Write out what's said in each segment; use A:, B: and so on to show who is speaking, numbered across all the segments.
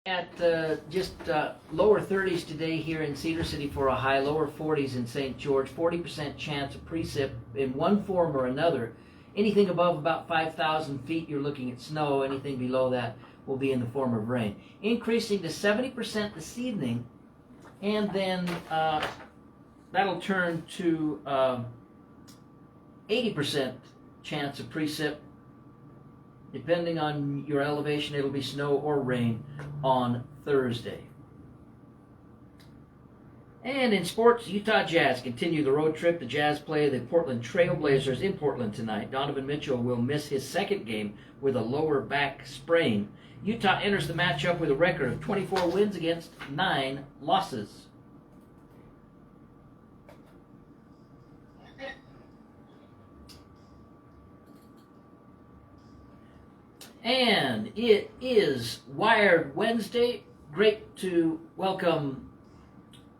A: At just lower 30s today here in Cedar City for a high, lower 40s in St. George, 40% chance of precip in one form or another. Anything above about 5,000 feet, you're looking at snow. Anything below that will be in the form of rain. Increasing to 70% this evening, and then that'll turn to 80% chance of precip. Depending on your elevation, it'll be snow or rain on Thursday. And in sports, Utah Jazz continue the road trip. The Jazz play the Portland Trail Blazers in Portland tonight. Donovan Mitchell will miss his second game with a lower back sprain. Utah enters the matchup with a record of 24 wins against 9 losses. And it is Wired Wednesday. Great to welcome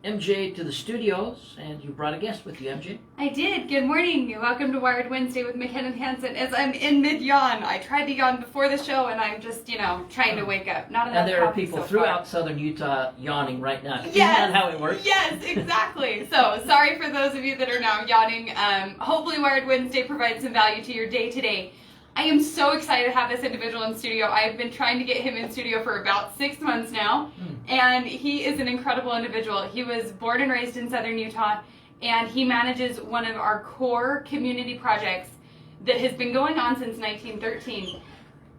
A: MJ to the studios, and you brought a guest with you, MJ.
B: I did. Good morning. Welcome to Wired Wednesday with McKinnon Hansen. As I'm in mid-yawn, I tried to yawn before the show, and I'm just, trying to wake up. Not enough.
A: And there are people
B: so
A: throughout
B: far.
A: southern Utah yawning right now.
B: Yes.
A: Isn't that how it works?
B: Yes, exactly. So, sorry for those of you that are now yawning. Hopefully Wired Wednesday provides some value to your day today. I am so excited to have this individual in studio. I've been trying to get him in studio for about 6 months now, and he is an incredible individual. He was born and raised in southern Utah, and he manages one of our core community projects that has been going on since 1913.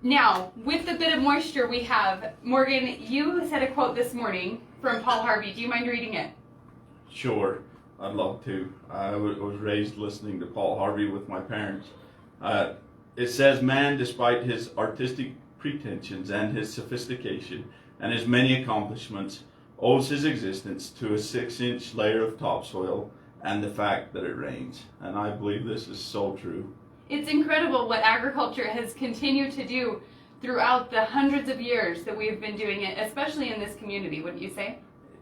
B: Now, with the bit of moisture we have, Morgan, you said a quote this morning from Paul Harvey. Do you mind reading it?
C: Sure, I'd love to. I was raised listening to Paul Harvey with my parents. It says, "Man, despite his artistic pretensions and his sophistication and his many accomplishments, owes his existence to a 6-inch layer of topsoil and the fact that it rains." And I believe this is so true.
B: It's incredible what agriculture has continued to do throughout the hundreds of years that we've been doing it, especially in this community, wouldn't you say?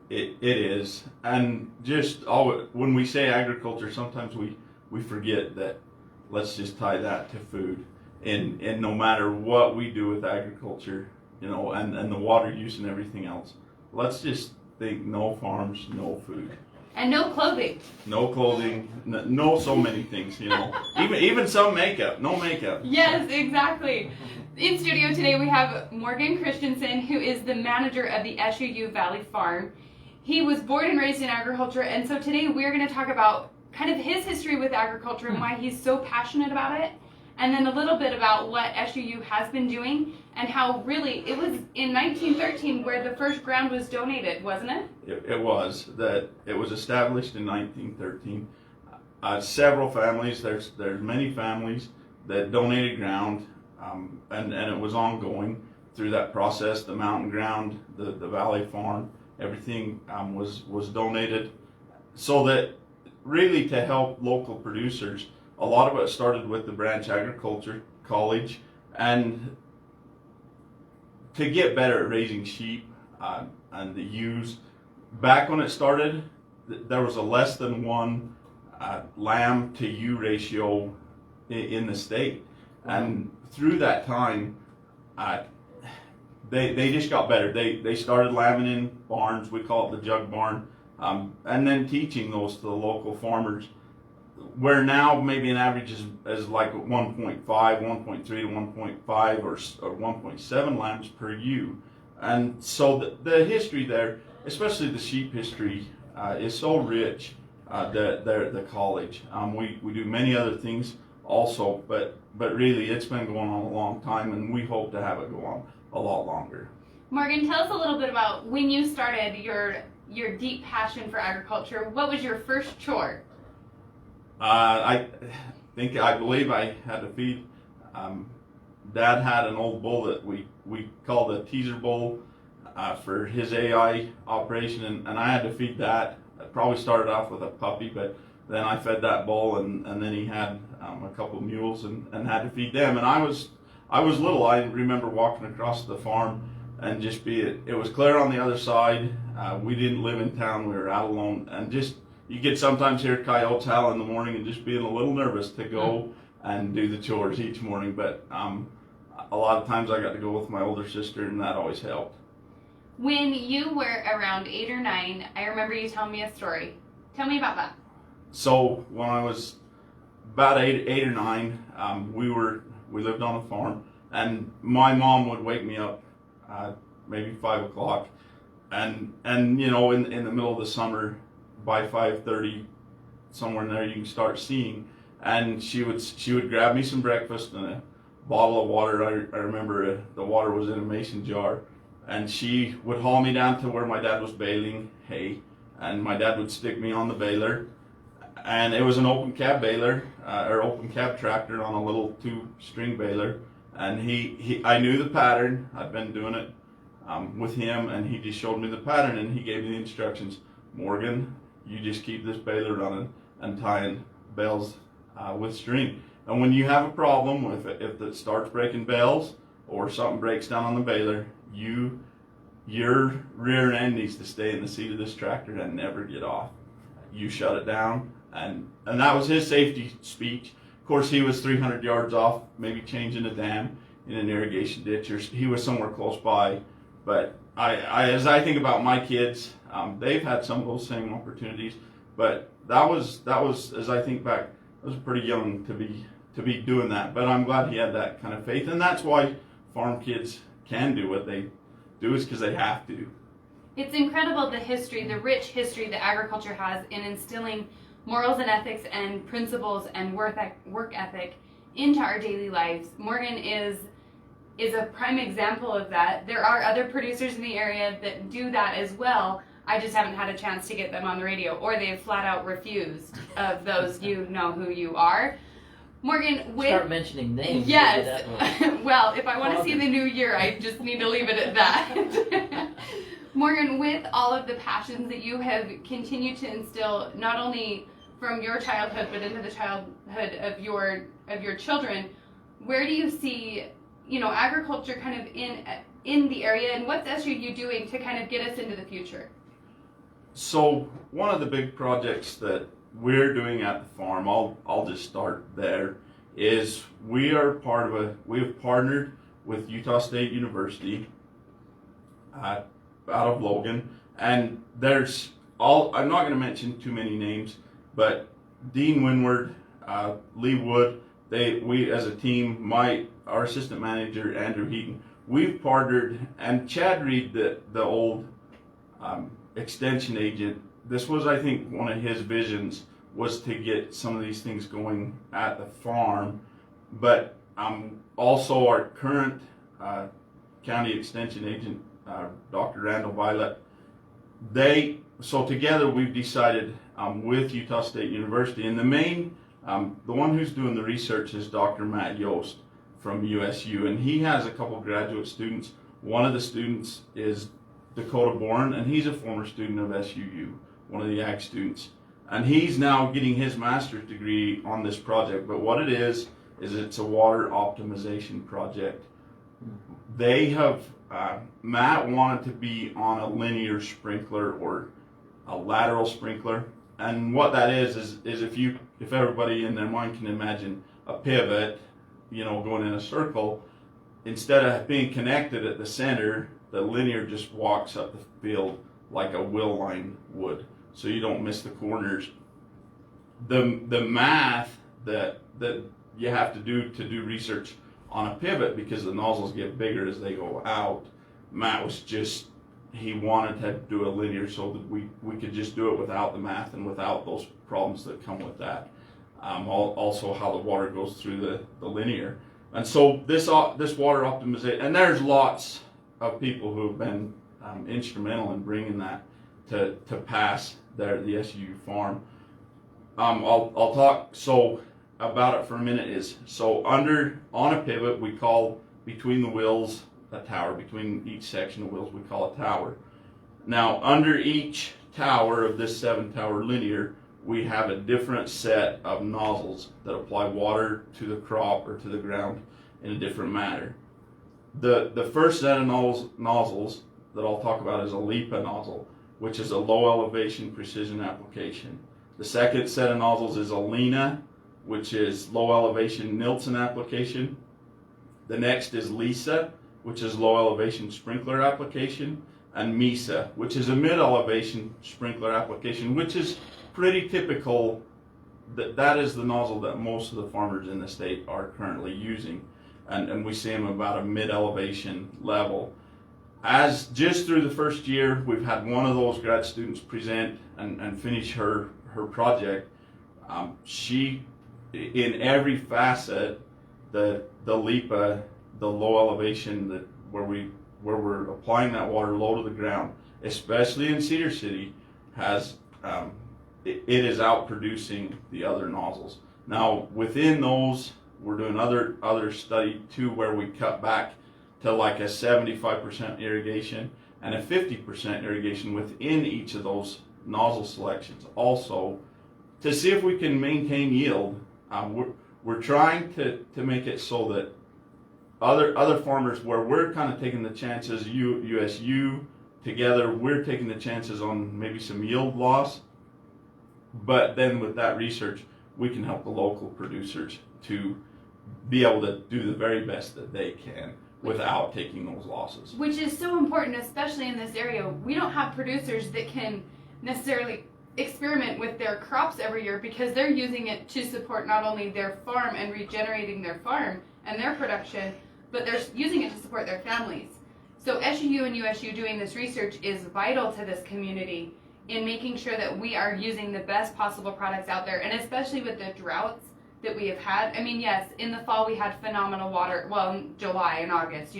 C: It is. And just when we say agriculture, sometimes we forget that. Let's just tie that to food. And no matter what we do with agriculture, and the water use and everything else, let's just think no farms, no food.
B: And no clothing.
C: No clothing, no so many things, even some makeup, no makeup.
B: Yes, exactly. In studio today we have Morgan Christensen, who is the manager of the SUU Valley Farm. He was born and raised in agriculture, and so today we're going to talk about kind of his history with agriculture and why he's so passionate about it, and then a little bit about what SUU has been doing and how really it was in 1913 where the first ground was donated, wasn't it?
C: It was. That it was established in 1913. Several families, there's many families that donated ground, and it was ongoing through that process. The mountain ground, the valley farm, everything was donated, so that really to help local producers. A lot of it started with the Branch Agriculture College, and to get better at raising sheep and the ewes. Back when it started, there was a less than 1 lamb to ewe ratio in the state, and through that time, they just got better. They started lambing in barns. We call it the jug barn. And then teaching those to the local farmers, where now maybe an average is like 1.5, 1.3 to 1.5 or 1.7 lambs per ewe. And so the history there, especially the sheep history, is so rich, the college. We do many other things also, but really it's been going on a long time, and we hope to have it go on a lot longer.
B: Morgan, tell us a little bit about when you started your deep passion for agriculture. What was your first chore?
C: I believe I had to feed. Dad had an old bull that we called a teaser bull for his AI operation, and I had to feed that. I probably started off with a puppy, but then I fed that bull, and then he had a couple mules and had to feed them. And I was little. I remember walking across the farm and it was clear on the other side. We didn't live in town. We were out alone, and you could sometimes hear coyotes howl in the morning, and just being a little nervous to go and do the chores each morning. But a lot of times I got to go with my older sister, and that always helped.
B: When you were around 8 or 9, I remember you telling me a story. Tell me about that.
C: So when I was about eight or nine, we lived on a farm, and my mom would wake me up maybe 5 o'clock, and you know, in the middle of the summer, by 5:30, somewhere in there, you can start seeing. And she would grab me some breakfast and a bottle of water. I remember the water was in a mason jar, and she would haul me down to where my dad was baling hay, and my dad would stick me on the baler, and it was an open cab baler or open cab tractor on a little 2-string baler, and I knew the pattern. I'd been doing it with him, and he just showed me the pattern, and he gave me the instructions. Morgan, you just keep this baler running and tying bales with string. And when you have a problem, if it starts breaking bales or something breaks down on the baler, your rear end needs to stay in the seat of this tractor and never get off. You shut it down, and that was his safety speech. Of course, he was 300 yards off, maybe changing a dam in an irrigation ditch, or he was somewhere close by. But as I think about my kids, they've had some of those same opportunities. But that was as I think back, I was pretty young to be doing that. But I'm glad he had that kind of faith, and that's why farm kids can do what they do, is because they have to.
B: It's incredible the history, the rich history that agriculture has in instilling morals and ethics and principles and work ethic into our daily lives. Morgan is a prime example of that. There are other producers in the area that do that as well. I just haven't had a chance to get them on the radio, or they've flat out refused of those you know who you are. Morgan,
A: Start mentioning names.
B: Yes. Well, if I want to see the new year, I just need to leave it at that. Morgan, with all of the passions that you have continued to instill, not only from your childhood but into the childhood of your children, where do you see, you know, agriculture kind of in the area, and what's SUU doing to kind of get us into the future?
C: So one of the big projects that we're doing at the farm, I'll just start there, is we have partnered with Utah State University out of Logan, and I'm not going to mention too many names, but Dean Winward, Lee Wood, we as a team, our assistant manager Andrew Heaton, we've partnered, and Chad Reed, the old extension agent, this was, I think, one of his visions, was to get some of these things going at the farm. But also our current county extension agent, Dr. Randall Violet, so together we've decided with Utah State University, and the one who's doing the research is Dr. Matt Yost from USU, and he has a couple graduate students. One of the students is Dakota Bourne, and he's a former student of SUU, one of the ag students. And he's now getting his master's degree on this project. But what it is it's a water optimization project. They have, Matt wanted to be on a linear sprinkler or a lateral sprinkler. And what that is if everybody in their mind can imagine a pivot, you know, going in a circle, instead of being connected at the center, the linear just walks up the field like a wheel line would, so you don't miss the corners. The math that you have to do research on a pivot, because the nozzles get bigger as they go out, Matt he wanted to do a linear so that we could just do it without the math and without those problems that come with that. Also how the water goes through the linear. And so this water optimization, and there's lots of people who have been instrumental in bringing that to pass there at the SUU farm. I'll talk about it for a minute. On a pivot, we call between the wheels a tower. Between each section of wheels, we call a tower. Now, under each tower of this 7-tower linear, we have a different set of nozzles that apply water to the crop or to the ground in a different manner. The first set of nozzles that I'll talk about is a LIPA nozzle, which is a low elevation precision application. The second set of nozzles is a LINA, which is low elevation Nilsson application. The next is LISA, which is low elevation sprinkler application. and MISA, which is a mid-elevation sprinkler application, which is pretty typical. That is the nozzle that most of the farmers in the state are currently using, and we see them about a mid-elevation level. As just through the first year, we've had one of those grad students present and finish her project. She, in every facet, the LIPA, the low elevation, where we're applying that water low to the ground, especially in Cedar City, has it is outproducing the other nozzles. Now within those, we're doing other study too, where we cut back to like a 75% irrigation and a 50% irrigation within each of those nozzle selections, also to see if we can maintain yield. We're trying to make it so that other farmers, where we're kind of taking the chances, USU together, we're taking the chances on maybe some yield loss, but then with that research, we can help the local producers to be able to do the very best that they can without taking those losses.
B: Which is so important, especially in this area. We don't have producers that can necessarily experiment with their crops every year because they're using it to support not only their farm and regenerating their farm and their production, but they're using it to support their families. So SUU and USU doing this research is vital to this community in making sure that we are using the best possible products out there, and especially with the droughts that we have had. I mean, yes, in the fall we had phenomenal water, well, in July and August,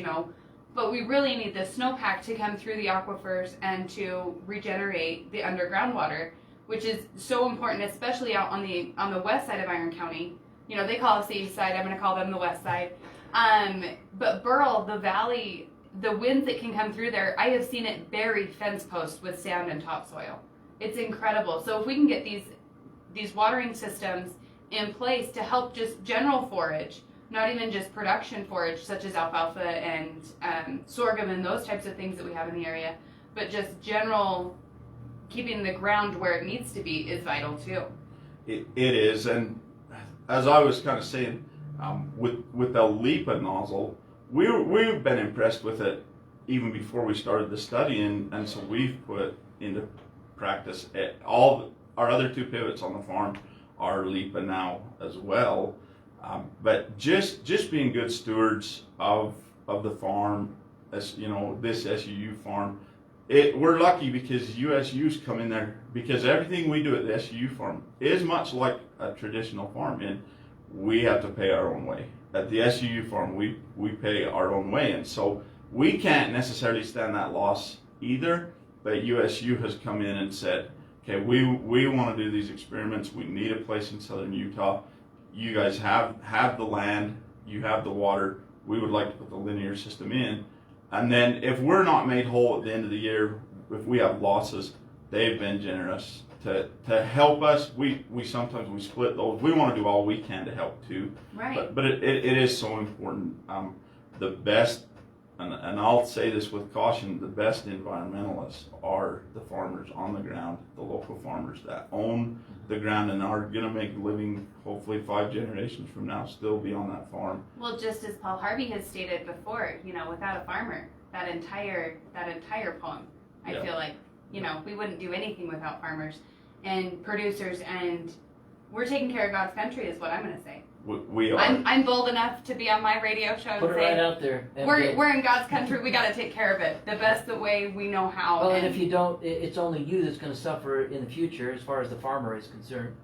B: but we really need the snowpack to come through the aquifers and to regenerate the underground water, which is so important, especially out on the west side of Iron County. They call us the east side, I'm going to call them the west side. But Burl, the valley, the winds that can come through there, I have seen it bury fence posts with sand and topsoil. It's incredible. So if we can get these watering systems in place to help just general forage, not even just production forage such as alfalfa and sorghum and those types of things that we have in the area, but just general keeping the ground where it needs to be is vital too.
C: It is, and as I was kind of saying, with the LIPA nozzle, we've been impressed with it even before we started the study, and so we've put into practice all our other two pivots on the farm are LIPA now as well. But just being good stewards of the farm, as this SUU farm, we're lucky because USU's come in there, because everything we do at the SUU farm is much like a traditional farm, and we have to pay our own way. At the SUU farm, we pay our own way, and so we can't necessarily stand that loss either. But USU has come in and said, okay, we want to do these experiments. We need a place in southern Utah. You guys have the land, you have the water. We would like to put the linear system in. And then if we're not made whole at the end of the year, if we have losses, they've been generous to help us. We sometimes split those. We want to do all we can to help too.
B: Right.
C: But it is so important. The best, and I'll say this with caution, the best environmentalists are the farmers on the ground, the local farmers that own the ground and are going to make a living, hopefully 5 generations from now, still be on that farm.
B: Well, just as Paul Harvey has stated before, without a farmer, that entire poem, I feel like, we wouldn't do anything without farmers and producers, and we're taking care of God's country is what I'm going to say.
C: We are.
B: I'm bold enough to be on my radio show
A: Put
B: and
A: it right
B: say,
A: out there.
B: we're in God's country, we got to take care of it the best the way we know how.
A: Well, and if you don't, it's only you that's going to suffer in the future as far as the farmer is concerned.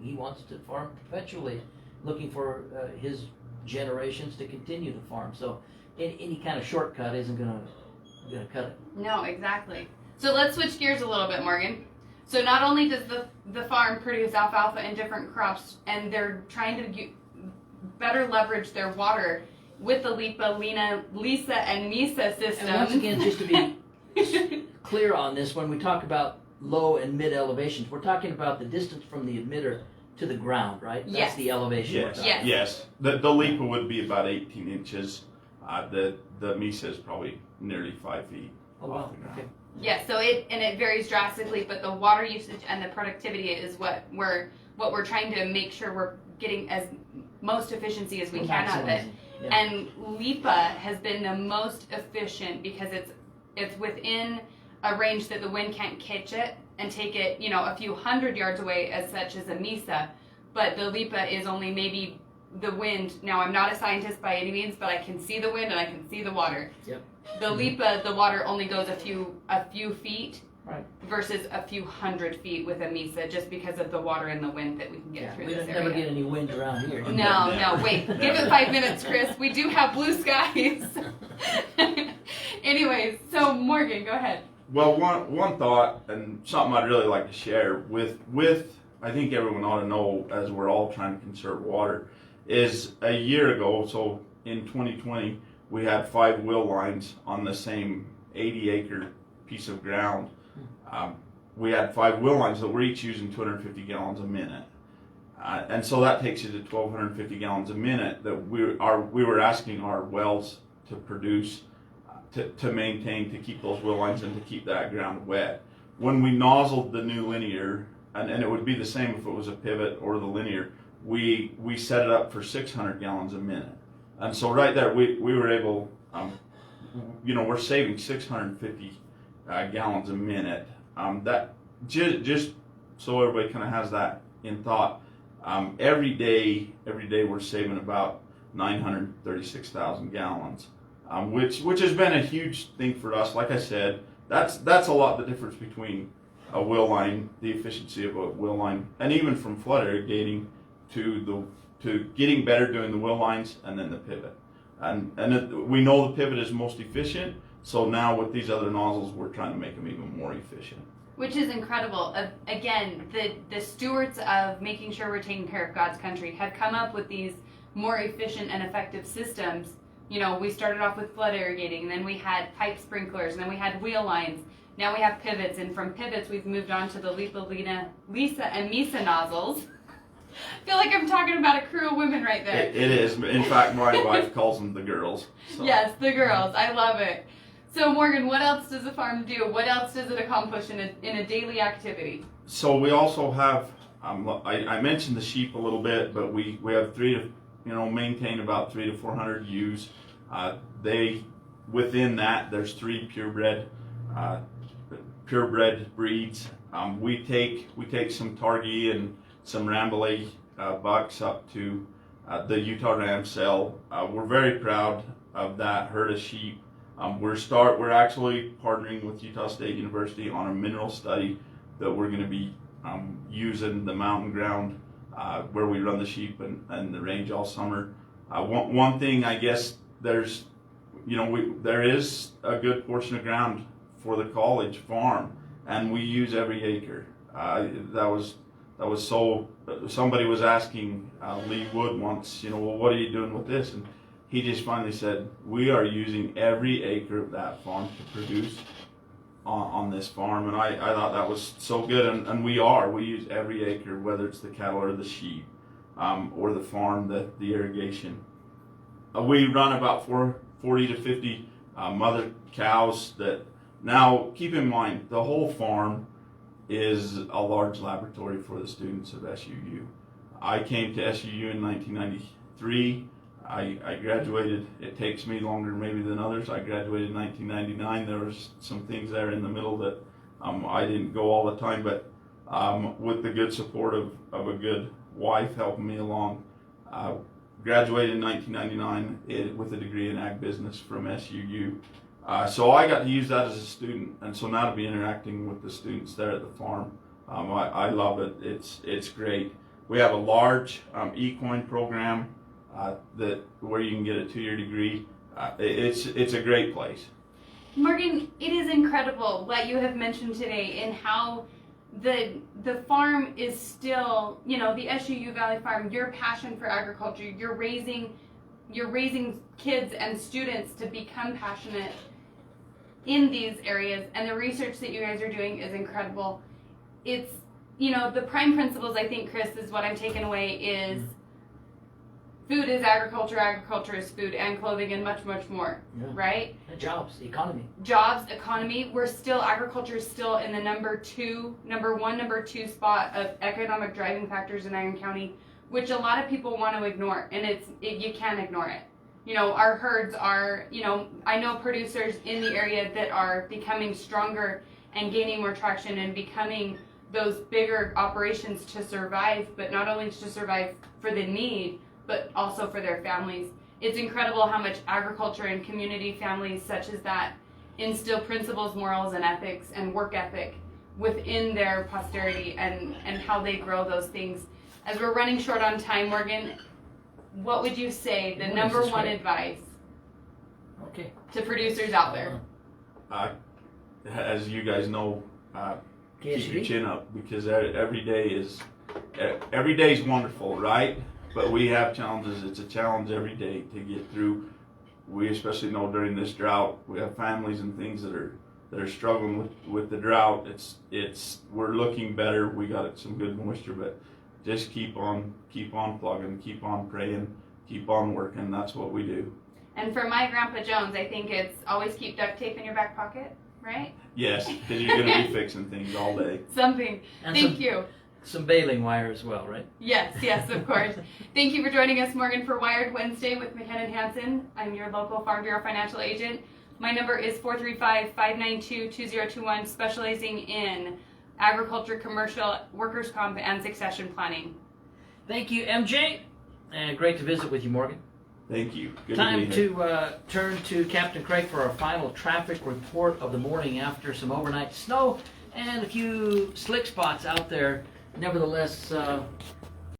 A: He wants to farm perpetually, looking for his generations to continue to farm. So any kind of shortcut isn't going to cut it.
B: No, exactly. So let's switch gears a little bit, Morgan. So not only does the farm produce alfalfa and different crops, and they're trying to better leverage their water with the LIPA, LISA, and MISA systems.
A: And once again, just to be clear on this, when we talk about low and mid elevations, we're talking about the distance from the emitter to the ground, right? That's
B: Yes.
A: the elevation.
C: Yes.
B: Yes.
C: Yes. The LIPA would be about 18 inches. The MISA is probably nearly 5 feet.
A: Oh, wow. Okay.
B: Yeah, so it varies drastically, but the water usage and the productivity is what we're trying to make sure we're getting as most efficiency as we can out of it.
A: Maximizing. Yeah.
B: And LIPA has been the most efficient because it's within a range that the wind can't catch it and take it, you know, a few hundred yards away, as such as a mesa. But the LIPA is only maybe the wind. Now, I'm not a scientist by any means, but I can see the wind and I can see the water.
A: Yep.
B: The LIPA, the water only goes a few feet.
A: Right.
B: Versus a few hundred feet with a mesa, just because of the water and the wind that we can get through
A: We
B: this
A: don't
B: area.
A: never get any wind around here.
B: No, wait. Give it 5 minutes, Chris. We do have blue skies. Anyways, so Morgan, go ahead.
C: Well, one thought and something I'd really like to share with I think everyone ought to know, as we're all trying to conserve water, is a year ago, so in 2020, we had 5 will lines on the same 80-acre piece of ground. We had 5 will lines that were each using 250 gallons a minute. And so that takes you to 1,250 gallons a minute that we were asking our wells to produce, to maintain, to keep those will lines and to keep that ground wet. When we nozzled the new linear, and it would be the same if it was a pivot or the linear, we set it up for 600 gallons a minute. And so right there, we were able, we're saving 650 gallons a minute. That just so everybody kind of has that in thought. Every day we're saving about 936,000 gallons, which has been a huge thing for us. Like I said, that's a lot the difference between a will line, the efficiency of a will line, and even from flood irrigating to getting better doing the will lines and then the pivot. And we know the pivot is most efficient. So now with these other nozzles, we're trying to make them even more efficient.
B: Which is incredible. Again, the stewards of making sure we're taking care of God's country have come up with these more efficient and effective systems. You know, we started off with flood irrigating, and then we had pipe sprinklers, and then we had wheel lines. Now we have pivots, and from pivots we've moved on to the Lisa, and Mesa nozzles. I feel like I'm talking about a crew of women right there.
C: It is. In fact, my wife calls them the girls. So.
B: Yes, the girls. I love it. So Morgan, what else does the farm do? What else does it accomplish in a daily activity?
C: So we also have, I mentioned the sheep a little bit, but we have maintain about 300 to 400 ewes. Within that, there's 3 purebred breeds. We take some Targhee and some Rambouillet bucks up to the Utah Ram sale. We're very proud of that herd of sheep. We're actually partnering with Utah State University on a mineral study that we're going to be using the mountain ground where we run the sheep and the range all summer. One thing, I guess, there is a good portion of ground for the college farm, and we use every acre. That was so. Somebody was asking Lee Wood once, well, what are you doing with this? And he just finally said, we are using every acre of that farm to produce on this farm. And I thought that was so good. And we use every acre, whether it's the cattle or the sheep, or the farm, the irrigation. We run about 40 to 50 mother cows that, now keep in mind, the whole farm is a large laboratory for the students of SUU. I came to SUU in 1993. I graduated, it takes me longer maybe than others. I graduated in 1999. There was some things there in the middle that I didn't go all the time, but with the good support of a good wife helping me along, graduated in 1999 with a degree in ag business from SUU. So I got to use that as a student, and so now to be interacting with the students there at the farm, I love it. It's great. We have a large equine program where you can get a 2-year degree. It's a great place.
B: Morgan, it is incredible what you have mentioned today and how the farm is still, the SUU Valley Farm, your passion for agriculture, you're raising kids and students to become passionate in these areas, and the research that you guys are doing is incredible. It's, the prime principles, I think, Chris, is what I'm taking away is food is agriculture, agriculture is food and clothing and much, much more, right?
A: And jobs, economy.
B: Jobs, economy. Agriculture is still in the number 2 spot of economic driving factors in Iron County, which a lot of people want to ignore, and you can't ignore it. our herds are, I know producers in the area that are becoming stronger and gaining more traction and becoming those bigger operations to survive, but not only to survive for the need, but also for their families. It's incredible how much agriculture and community families such as that instill principles, morals, and ethics and work ethic within their posterity and how they grow those things. As we're running short on time, Morgan, what would you say the number one advice to producers out there?
C: As you guys know, keep your chin up, because every day is wonderful, right? But we have challenges. It's a challenge every day to get through. We especially know during this drought, we have families and things that are struggling with the drought. We're looking better. We got some good moisture, but just keep on plugging, keep on praying, keep on working. That's what we do.
B: And for my Grandpa Jones, I think it's always keep duct tape in your back pocket, right?
C: Yes, because you're going to be fixing things all day.
B: Something.
A: And
B: Thank you.
A: Some baling wire as well, right?
B: Yes, of course. Thank you for joining us, Morgan, for Wired Wednesday with McKenna Hansen. I'm your local Farm Bureau financial agent. My number is 435-592-2021, specializing in agriculture, commercial, workers' comp, and succession planning.
A: Thank you, MJ. And great to visit with you, Morgan.
C: Thank you. Good
A: Time
C: to be here.
A: to turn to Captain Craig for our final traffic report of the morning after some overnight snow and a few slick spots out there. Nevertheless,